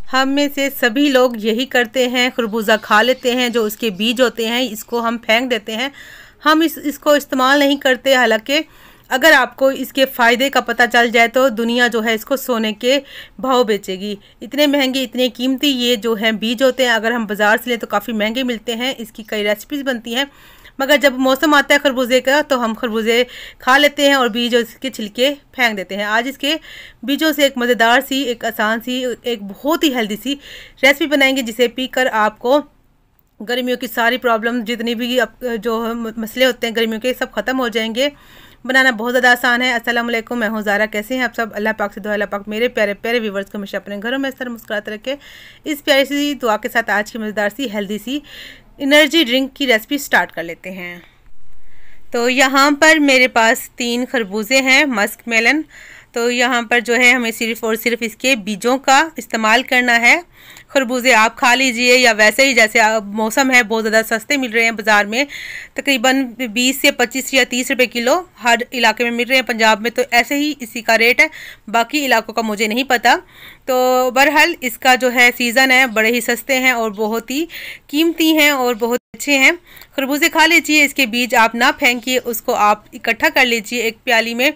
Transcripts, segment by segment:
हम में से सभी लोग यही करते हैं, खरबूजा खा लेते हैं, जो उसके बीज होते हैं इसको हम फेंक देते हैं। हम इसको इस्तेमाल नहीं करते। हालांकि अगर आपको इसके फ़ायदे का पता चल जाए तो दुनिया जो है इसको सोने के भाव बेचेगी। इतने महंगे, इतने कीमती ये जो हैं बीज होते हैं, अगर हम बाज़ार से लें तो काफ़ी महंगे मिलते हैं। इसकी कई रेसिपीज़ बनती हैं, मगर जब मौसम आता है खरबूजे का तो हम खरबूजे खा लेते हैं और बीज इसके छिलके फेंक देते हैं। आज इसके बीजों से एक मज़ेदार सी, एक आसान सी, एक बहुत ही हेल्दी सी रेसिपी बनाएंगे, जिसे पीकर आपको गर्मियों की सारी प्रॉब्लम, जितनी भी जो मसले होते हैं गर्मियों के, सब ख़त्म हो जाएंगे। बनाना बहुत ज़्यादा आसान है। अस्सलाम वालेकुम, मैं हूँ ज़ारा। कैसे हैं आप सब? अल्लाह पाक से दुआ, अल्लाह पाक मेरे प्यारे प्यारे व्यूवर्स को हमेशा अपने घरों में इस तरह मुस्कुराते रखे। इस प्यारी सी दुआ के साथ आज की मज़ेदार सी हेल्दी सी एनर्जी ड्रिंक की रेसिपी स्टार्ट कर लेते हैं। तो यहाँ पर मेरे पास 3 खरबूजे हैं, मस्क मेलन। तो यहाँ पर जो है हमें सिर्फ़ और सिर्फ इसके बीजों का इस्तेमाल करना है। खरबूजे आप खा लीजिए, या वैसे ही जैसे मौसम है बहुत ज़्यादा सस्ते मिल रहे हैं बाज़ार में, तकरीबन 20 से 25 या 30 रुपए किलो हर इलाके में मिल रहे हैं। पंजाब में तो ऐसे ही इसी का रेट है, बाकी इलाकों का मुझे नहीं पता। तो बहरहाल इसका जो है सीज़न है, बड़े ही सस्ते हैं और बहुत ही कीमती हैं और बहुत अच्छे हैं। खरबूजे खा लीजिए, इसके बीज आप ना फेंकिए, उसको आप इकट्ठा कर लीजिए एक प्याली में।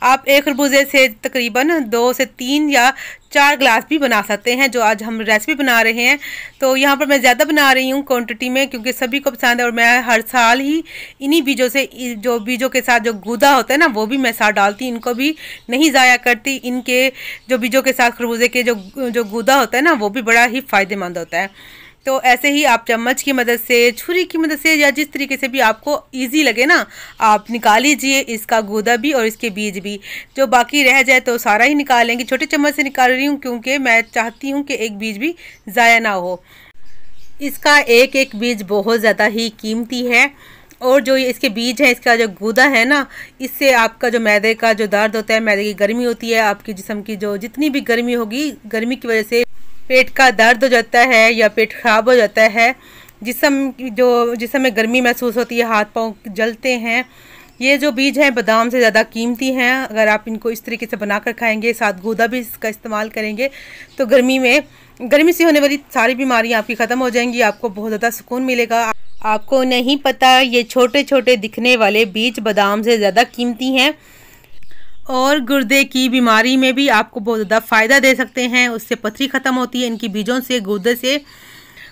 आप एक खरबूजे से तकरीबन 2 से 3 या 4 ग्लास भी बना सकते हैं, जो आज हम रेसिपी बना रहे हैं। तो यहाँ पर मैं ज़्यादा बना रही हूँ क्वांटिटी में, क्योंकि सभी को पसंद है और मैं हर साल ही इन्हीं बीजों से, जो बीजों के साथ जो गूदा होता है ना, वो भी मैं साथ डालती, इनको भी नहीं ज़ाया करती। इनके जो बीजों के साथ खरबूजे के जो गूदा होता है ना, वो भी बड़ा ही फ़ायदेमंद होता है। तो ऐसे ही आप चम्मच की मदद से, छुरी की मदद से, या जिस तरीके से भी आपको इजी लगे ना, आप निकाल लीजिए इसका गूदा भी और इसके बीज भी। जो बाकी रह जाए तो सारा ही निकाल लेंगे। छोटे चम्मच से निकाल रही हूँ क्योंकि मैं चाहती हूँ कि एक बीज भी ज़ाया ना हो। इसका एक एक बीज बहुत ज़्यादा ही कीमती है, और जो इसके बीज है, इसका जो गूदा है ना, इससे आपका जो मैदे का जो दर्द होता है, मैदे की गर्मी होती है, आपके जिस्म की जो जितनी भी गर्मी होगी, गर्मी की वजह से पेट का दर्द हो जाता है या पेट ख़राब हो जाता है, जिस्म में गर्मी महसूस होती है, हाथ पांव जलते हैं, ये जो बीज हैं बादाम से ज़्यादा कीमती हैं। अगर आप इनको इस तरीके से बनाकर खाएंगे, साथ गूदा भी इसका इस्तेमाल करेंगे, तो गर्मी से होने वाली सारी बीमारियां आपकी ख़त्म हो जाएंगी। आपको बहुत ज़्यादा सुकून मिलेगा। आपको नहीं पता ये छोटे छोटे दिखने वाले बीज बादाम से ज़्यादा कीमती हैं और गुर्दे की बीमारी में भी आपको बहुत ज़्यादा फ़ायदा दे सकते हैं। उससे पथरी ख़त्म होती है इनकी बीजों से, गूदे से,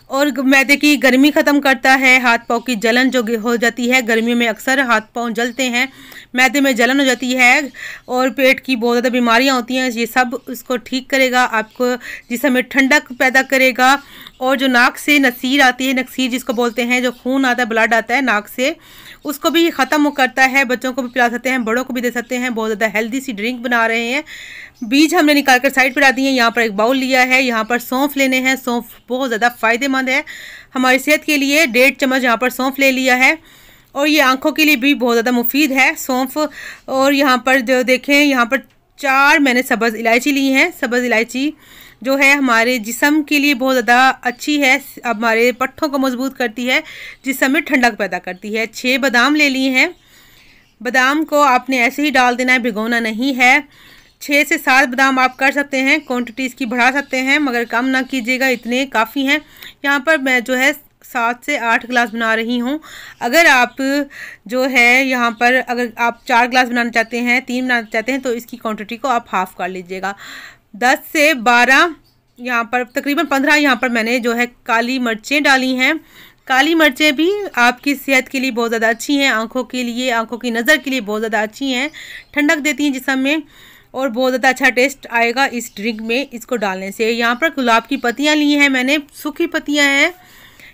और मैदे की गर्मी ख़त्म करता है। हाथ पाँव की जलन जो हो जाती है, गर्मियों में अक्सर हाथ पाँव जलते हैं, मैदे में जलन हो जाती है और पेट की बहुत ज़्यादा बीमारियां होती हैं, ये सब उसको ठीक करेगा। आपको जिस्म में ठंडक पैदा करेगा। और जो नाक से नसीर आती है, नक्सीर जिसको बोलते हैं, जो खून आता है, ब्लड आता है नाक से, उसको भी ख़त्म करता है। बच्चों को भी पिला सकते हैं, बड़ों को भी दे सकते हैं। बहुत ज़्यादा हेल्दी सी ड्रिंक बना रहे हैं। बीज हमने निकाल कर साइड पर रख दिए हैं। यहाँ पर एक बाउल लिया है, यहाँ पर सौंफ लेने हैं। सौंफ बहुत ज़्यादा फ़ायदेमंद है हमारी सेहत के लिए। 1.5 चम्मच यहाँ पर सौंफ ले लिया है, और ये आँखों के लिए भी बहुत ज़्यादा मुफीद है सौंफ। और यहाँ पर जो देखें, यहाँ पर 4 मैंने सब्ज़ इलायची ली हैं। सब्ज़ इलायची जो है हमारे जिस्म के लिए बहुत ज़्यादा अच्छी है, हमारे पट्ठों को मजबूत करती है, जिस्म में ठंडक पैदा करती है। 6 बादाम ले लिए हैं। बादाम को आपने ऐसे ही डाल देना है, भिगोना नहीं है। 6 से 7 बादाम आप कर सकते हैं, क्वांटिटी इसकी बढ़ा सकते हैं, मगर कम ना कीजिएगा, इतने काफ़ी हैं। यहाँ पर मैं जो है 7 से 8 गिलास बना रही हूँ। अगर आप जो है यहाँ पर, अगर आप 4 गिलास बनाना चाहते हैं, 3 बनाना चाहते हैं, तो इसकी क्वांटिटी को आप हाफ़ कर लीजिएगा। 10 से 12, यहाँ पर तकरीबन 15 यहाँ पर मैंने जो है काली मिर्चें डाली हैं। काली मिर्चें भी आपकी सेहत के लिए बहुत ज़्यादा अच्छी हैं, आँखों के लिए, आँखों की नज़र के लिए बहुत ज़्यादा अच्छी हैं, ठंडक देती हैं जिस्म में, और बहुत ज़्यादा अच्छा टेस्ट आएगा इस ड्रिंक में इसको डालने से। यहाँ पर गुलाब की पत्तियाँ ली हैं मैंने, सूखी पत्तियाँ हैं।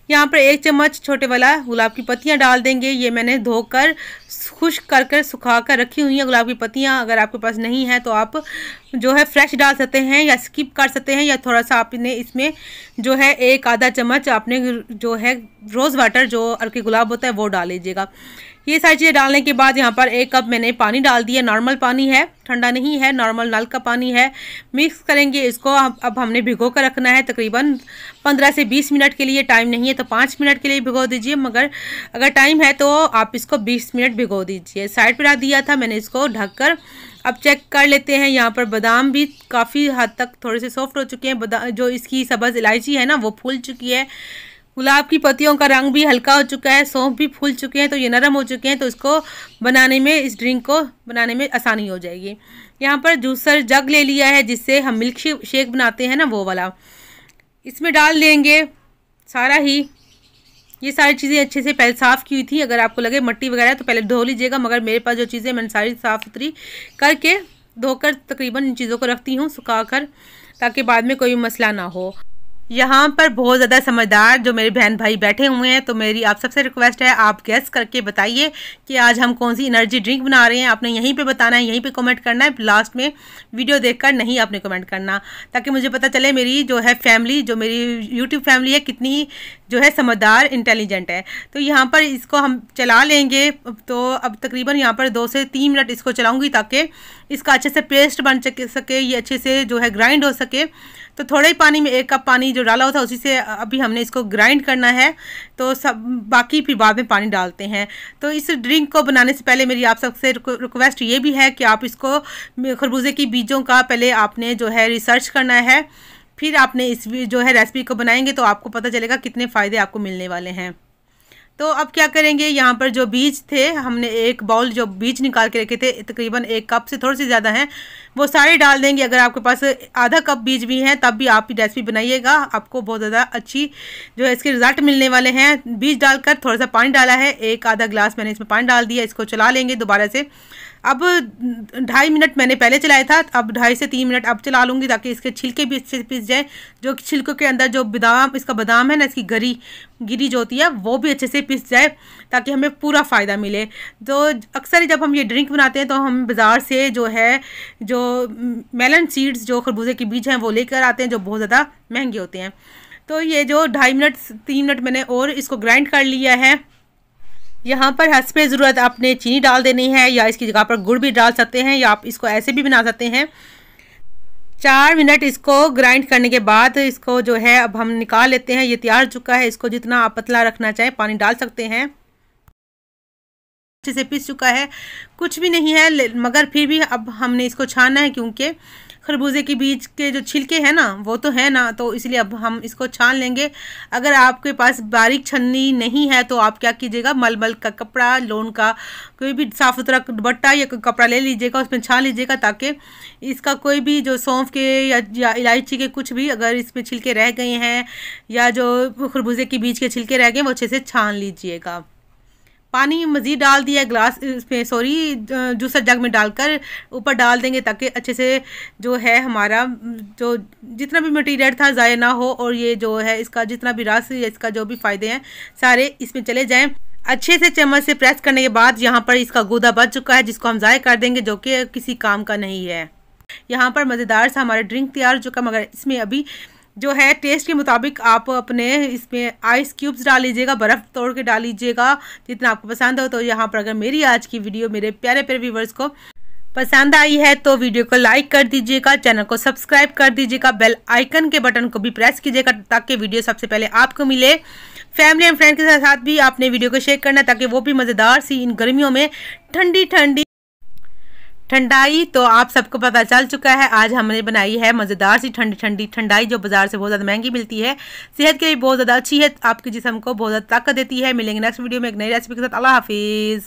यहाँ पर 1 चम्मच छोटे वाला गुलाब की पत्तियाँ डाल देंगे। ये मैंने धोकर खुश्क कर सुखा कर रखी हुई हैं गुलाब की पत्तियाँ। अगर आपके पास नहीं है तो आप जो है फ्रेश डाल सकते हैं, या स्किप कर सकते हैं, या थोड़ा सा आपने इसमें जो है 1 आधा चम्मच आपने जो है रोज़ वाटर, जो अर्की गुलाब होता है, वो डाल लीजिएगा। ये सारी चीज़ें डालने के बाद यहाँ पर 1 कप मैंने पानी डाल दिया, नॉर्मल पानी है, ठंडा नहीं है, नॉर्मल नल का पानी है। मिक्स करेंगे इसको। अब हमने भिगो कर रखना है तकरीबन 15 से 20 मिनट के लिए। टाइम नहीं है तो 5 मिनट के लिए भिगो दीजिए, मगर अगर टाइम है तो आप इसको 20 मिनट भिगो दीजिए। साइड पर रख दिया था मैंने इसको ढककर। अब चेक कर लेते हैं। यहाँ पर बादाम भी काफ़ी हद तक थोड़े से सॉफ्ट हो चुके हैं। बादाम जो इसकी सब्ज़ इलायची है ना वो फूल चुकी है। गुलाब की पत्तियों का रंग भी हल्का हो चुका है। सौंफ भी फूल चुके हैं, तो ये नरम हो चुके हैं, तो इसको बनाने में, इस ड्रिंक को बनाने में आसानी हो जाएगी। यहाँ पर जूसर जग ले लिया है जिससे हम मिल्क शेक बनाते हैं ना, वो वाला। इसमें डाल देंगे सारा ही। ये सारी चीज़ें अच्छे से पहले साफ़ की हुई थी। अगर आपको लगे मट्टी वगैरह तो पहले धो लीजिएगा, मगर मेरे पास जो चीज़ें मैंने सारी साफ़ सुथरी करके धोकर तकरीबन इन चीज़ों को रखती हूँ सुखा कर, ताकि बाद में कोई मसला ना हो। यहाँ पर बहुत ज़्यादा समझदार जो मेरे बहन भाई बैठे हुए हैं, तो मेरी आप सबसे रिक्वेस्ट है, आप गेस करके बताइए कि आज हम कौन सी एनर्जी ड्रिंक बना रहे हैं। आपने यहीं पे बताना है, यहीं पे कमेंट करना है, लास्ट में वीडियो देखकर नहीं आपने कमेंट करना, ताकि मुझे पता चले मेरी जो है फैमिली, जो मेरी यूट्यूब फैमिली है, कितनी जो है समझदार इंटेलिजेंट है। तो यहाँ पर इसको हम चला लेंगे। तो अब तकरीबन यहाँ पर 2 से 3 मिनट इसको चलाऊँगी, ताकि इसका अच्छे से पेस्ट बन सके, ये अच्छे से जो है ग्राइंड हो सके। तो थोड़े ही पानी में 1 कप पानी जो डाला हुआ था उसी से अभी हमने इसको ग्राइंड करना है। तो सब बाकी फिर बाद में पानी डालते हैं। तो इस ड्रिंक को बनाने से पहले मेरी आप सबसे रिक्वेस्ट ये भी है कि आप इसको खरबूजे की बीजों का पहले आपने जो है रिसर्च करना है, फिर आपने इस जो है रेसिपी को बनाएंगे तो आपको पता चलेगा कितने फ़ायदे आपको मिलने वाले हैं। तो अब क्या करेंगे, यहाँ पर जो बीज थे हमने 1 बाउल जो बीज निकाल के रखे थे, तकरीबन 1 कप से थोड़े से ज़्यादा हैं, वो सारे डाल देंगे। अगर आपके पास आधा कप बीज भी हैं तब भी आप रेसिपी बनाइएगा, आपको बहुत ज़्यादा अच्छी जो है इसके रिज़ल्ट मिलने वाले हैं। बीज डालकर थोड़ा सा पानी डाला है, 1 आधा गिलास मैंने इसमें पानी डाल दिया। इसको चला लेंगे दोबारा से। अब 2.5 मिनट मैंने पहले चलाया था, अब 2.5 से 3 मिनट अब चला लूँगी, ताकि इसके छिलके भी अच्छे से पिस जाए। जो छिलकों के अंदर जो इसका बादाम है ना, इसकी गिरी जो होती है वो भी अच्छे से पिस जाए, ताकि हमें पूरा फ़ायदा मिले। तो अक्सर जब हम ये ड्रिंक बनाते हैं तो हम बाज़ार से जो है जो मेलन सीड्स, जो खरबूजे के बीज हैं, वो लेकर आते हैं, जो बहुत ज़्यादा महंगे होते हैं। तो ये जो 2.5 मिनट 3 मिनट मैंने और इसको ग्राइंड कर लिया है। यहाँ पर हस्बे ज़रूरत आपने चीनी डाल देनी है, या इसकी जगह पर गुड़ भी डाल सकते हैं, या आप इसको ऐसे भी बना सकते हैं। 4 मिनट इसको ग्राइंड करने के बाद इसको जो है अब हम निकाल लेते हैं। ये तैयार हो चुका है। इसको जितना आप पतला रखना चाहें पानी डाल सकते हैं। अच्छे से पिस चुका है, कुछ भी नहीं है, मगर फिर भी अब हमने इसको छानना है, क्योंकि खरबूजे के बीज के जो छिलके हैं ना वो तो है ना, तो इसलिए अब हम इसको छान लेंगे। अगर आपके पास बारीक छन्नी नहीं है तो आप क्या कीजिएगा, मलमल का कपड़ा, लोन का कोई भी साफ़ सुथरा दुपट्टा या कोई कपड़ा ले लीजिएगा, उसमें छान लीजिएगा, ताकि इसका कोई भी जो सौंफ के या इलायची के कुछ भी अगर इसमें छिलके रह गए हैं, या जो खरबूजे के बीज के छिलके रह गए, वो अच्छे से छान लीजिएगा। पानी मज़ीद डाल दिया ग्लास इसमें, जूसर जग में डालकर ऊपर डाल देंगे, ताकि अच्छे से जो है हमारा जो जितना भी मटेरियल था ज़ाया ना हो, और ये जो है इसका जितना भी रस या इसका जो भी फ़ायदे हैं सारे इसमें चले जाएं। अच्छे से चम्मच से प्रेस करने के बाद यहाँ पर इसका गूदा बच चुका है, जिसको हम ज़ाया कर देंगे, जो कि किसी काम का नहीं है। यहाँ पर मज़ेदार सा हमारा ड्रिंक तैयार हो चुका, मगर इसमें अभी जो है टेस्ट के मुताबिक आप अपने इसमें आइस क्यूब्स डाल लीजिएगा, बर्फ़ तोड़ के डाल लीजिएगा जितना आपको पसंद हो। तो यहाँ पर अगर मेरी आज की वीडियो मेरे प्यारे प्यारे व्यूवर्स को पसंद आई है तो वीडियो को लाइक कर दीजिएगा, चैनल को सब्सक्राइब कर दीजिएगा, बेल आइकन के बटन को भी प्रेस कीजिएगा, ताकि वीडियो सबसे पहले आपको मिले। फैमिली एंड फ्रेंड के साथ भी आपने वीडियो को शेयर करना, ताकि वो भी मज़ेदार सी इन गर्मियों में ठंडाई तो आप सबको पता चल चुका है। आज हमने बनाई है मज़ेदार सी ठंडी ठंडाई, जो बाज़ार से बहुत ज़्यादा महंगी मिलती है, सेहत के लिए बहुत ज़्यादा अच्छी है, आपके जिस्म को बहुत ज़्यादा ताकत देती है। मिलेंगे नेक्स्ट वीडियो में एक नई रेसिपी के साथ। अल्लाह हाफिज़।